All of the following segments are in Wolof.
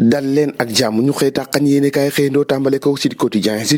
dal leen ak jàmm ñu xëy tàqañ yéene kaay xëyndoo tàmbale ko Sud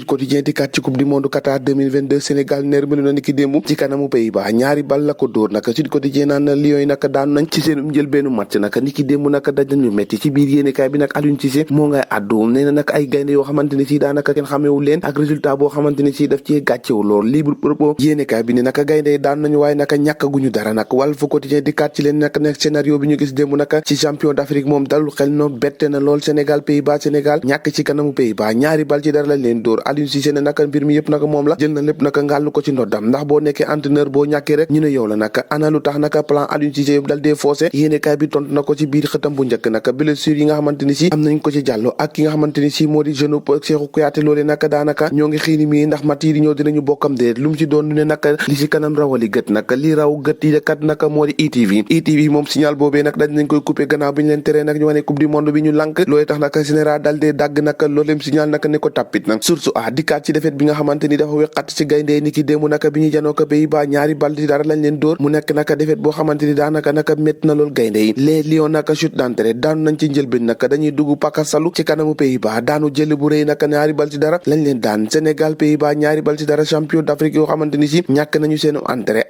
Quotidien di kat ci coupe du monde Qatar 2022 Sénégal nermelu na niki démb ci kanamu Pays-Bas ñaari bal la ko dóor naka Sud Quotidien naan na Lions yi naka daanu nañ ci seen njël benn match naka niki démb naka daj nañu metti ci biir yéene kaay bi nag Aliou Cissé moo ngay àddu nee na nag ay gaynde yoo xamante ne si daanaka kenn xamewu leen ak résultat boo xamante ne si daf ci gàccewu lool libre propos yéene kaay bi ne naka gaynde yi daan nañu waaye naka ñàkkaguñu dara nag Walf Quotidien di kat ci leen naka nekk scénario bi ñu gis démb naka ci champion d'Afrique moom dalul xel no bette na lool Sénégal Sénégal ñàkk ci kanamu Pays-Bas ñaari bal ci dara lañ leen dóor Aliou Cissé ne naka mbir mi yëpp naka moom la jël na lépp naka ngàllu ko ci ndoddam ndax boo nekkee entraîneur boo ñàkkee rek ñu ne yow la naka ana lu tax naka plan Aliou Cissé yëpp dal dee faussé yéenekaay bi tontu na ko ci biir xëtam bu njëkk naka blessure yi nga xamante ni si am nañ ko ci Diallo ak ki nga xamante ni si moo di jeune Cheikhou Kouyaté loolee naka daanaka ñoo ngi xiini mii ndax mat yi di ñëw dinañu bokkam déet lu mu ci doon ne naka li ci kanam rawali gët naka li raw gët yi kat naka moo di ITV moom signal boobee nag dañ nañ koy coupé gannaaw bi ñu leen teree nag ñu wane coupe du monde bi ñu lànk loolee tax naka général dal dee dàgg naka looleem signal naka ne ko tappit nag source a dikkaat ci defet bi nga xamante ni dafa weqat ci gayndee ni ki démb naka bi ñu janoo ko Pays-Bas ñaari bal ci dara lañ leen dóor mu nekk naka defet boo xamante ni daanaka naka métti na lool gaynde yi les Lions naka chute d'entrée daanu nañ ci njëlbeen naka dañuy dugg pakasalu ci kanamu Pays-Bas daanu jël bu rëy naka ñaari bal ci dara lañ leen daan Sénégal Pays-Bas ñaari bal ci dara champion d'Afrique yoo xamante ni si ñàkk nañu seen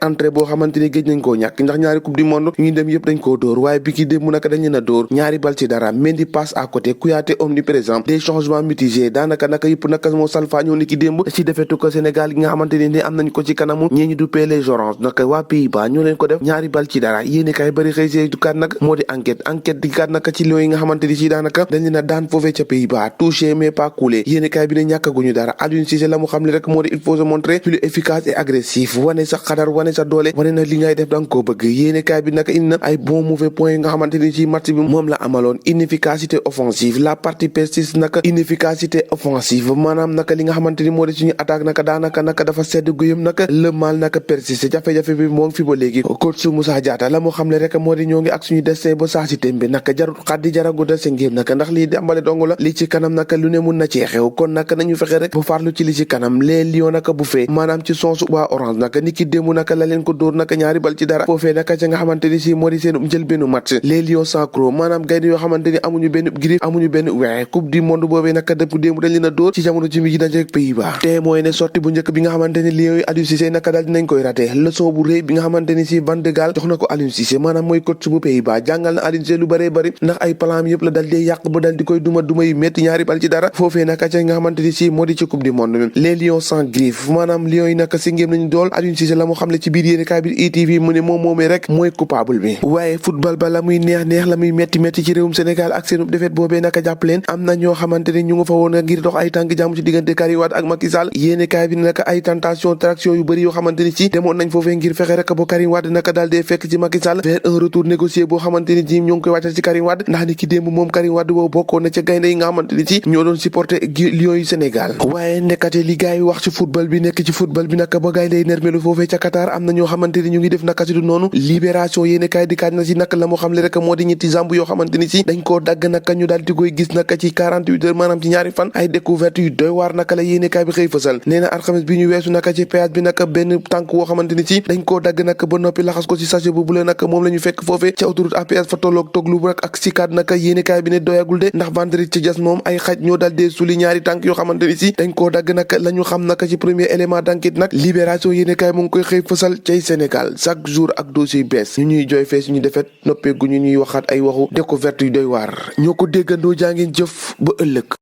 entrée boo xamante ni géej nañ koo ñàkk ndax ñaari coupe du monde yu ñu dem yëpp dañ koo dóor waaye bi ki démb naka dañ leen a dóor ñaari bal ci dara Mendy passe à côté Kouyaté omniprésent des changements mitigés daanaka naka yëpp naka moo salfaañoo ni ki démb ci defetu ko Sénégal gi nga xamante ni am nañ ko ci kanamu ñii ñu duppee les oranges naka waa Pays-Bas ñoo leen ko def ñaari bal ci dara yéene kay bari xëy see dukaat nag moo di enquête di kat naka ci Lions yi nga xamante ni si daanaka dañ leen a daan foofee ca Pays-Bas touché mais pas coulé yéene kay bi ne ñàkkaguñu dara Aliou Cissé la mu xam ne rek moo di il faut se montrer plus efficace et agressif wane sa xadar wane sa doole wane na li ngay def danga koo bëgg yéene kay bi naka indi na ay bon mauvais points yi nga xamante ni si match bi moom la amaloon inefficacité offensive la partie persiste naka inefficacité offensive maanaam naka li nga xamante ni moo di suñu attaque naka daanaka dafa sedd guyam naka le mal naka persiste jafe-jafe bi moo ngi fi ba léegi coach Moussa Diatta la mu xam le rek moo di ñoo ngi ak suñu destin ba saa si tembe naka jarut xaddi jaragu destin ngéem naka ndax lii dambale dong la li ci kanam naka lu ne mun na cee xew kon naka nañu fexe rek bu farlu ci li ci kanam les Lions naka bu fee maanaam ci sonsu waa orange naka ni ki démb naka la leen ko dóor naka ñaari bal ci dara foofee naka ca nga xamante ni si moo di seen jël benn match les Lions sans croc maanaam gaynde yoo xamante ni amuñu benn griffe amuñu benn weex coupe du monde boobee naka dëpp démb dañ leen a dóor ci jamono ci mi ji daje ak Pays-Bas te mooy ne sortie bu njëkk bi nga xamante ni Lions yi Aliou Cissé naka daal dinañ koy raté leçon bu rëy bi nga xamante ni si Van de Gaal jox na ko Aliou Cissé maanaam mooy coach bu Pays-Bas jàngal na Aliou Cissé lu bëree bëri ndax ay plan yëpp la dal di yàq ba dal di koy duma yu métti ñaari bal ci dara foofee naka ca nga xamante ni si moo di ci coupe du monde les Lions sans griffe maanaam Lions yi naka si ngéem nañu dool Aliou Cissé la mu xam le ci biir yéene kaay bi ITV mu ne moom moomee rek mooy coupable bi waaye football ba la muy neex la muy métti ci réewum Sénégal ak seenu defet boobee naka jàpp leen am na ñoo xamante ni ñu nga fa woon ngir dox ay tànk jàmm ci diggante Karim Wade ak Macky Sall yéene kaay bi naka ay tentation traction yu bëri yoo xamante ni si demoon nañ foofee ngir fexe rek ba Karim Wade naka daal dee fekk ci Macky Sall vers un retour négocié boo xamante ni ji ñoo ngi koy wàccal ci Karim Wade ndax ni ki démb moom Karim Wade boobu bokkoon na ca gaynde yi nga xamante ni si ñoo doon supporter Lions yu Sénégal waaye nekkate li gars yi wax ci football bi nekk ci football bi naka ba gaynde yi nermelu foofee ca Qatar am na ñoo xamante ni ñu ngi def naka si du noonu libération yéene kaay di kaaj na si naka la moo xam le rek moo di ñetti jamb yoo xamante ni si dañ koo dagg naka ñu daal di koy gis naka ci 48 heures maanaam ci ñaari fan ay découverte yu doy waar naka la yéene kaay bi xëy fësal nee na alxames bi ñu weesu naka ci péage bi naka benn tànk woo xamante ni si dañ koo dagg naka ba noppi laxas ko ci sachet bu bula naka moom la ñu fekk foofee ci autoroute à péage fa tolloog toog lu rek ak sikaat naka yéene kaay bi ne doyagul de ndax vendredi ci jas moom ay xaj ñoo daal dee suli ñaari tànk yoo xamante ni si dañ koo dagg naka la ñu xam naka ci premier élément d'enquête nag libération yéene kaay mu ngi koy xëy fësal cay Sénégal chaque jour ak dossier bees ñu ñuy jooy fee suñu defet noppeegu ñu ñuy waxaat ay waxu découverte yu doy waar ñoo ko déggandoo jaa ngeen jëf ba ëllëg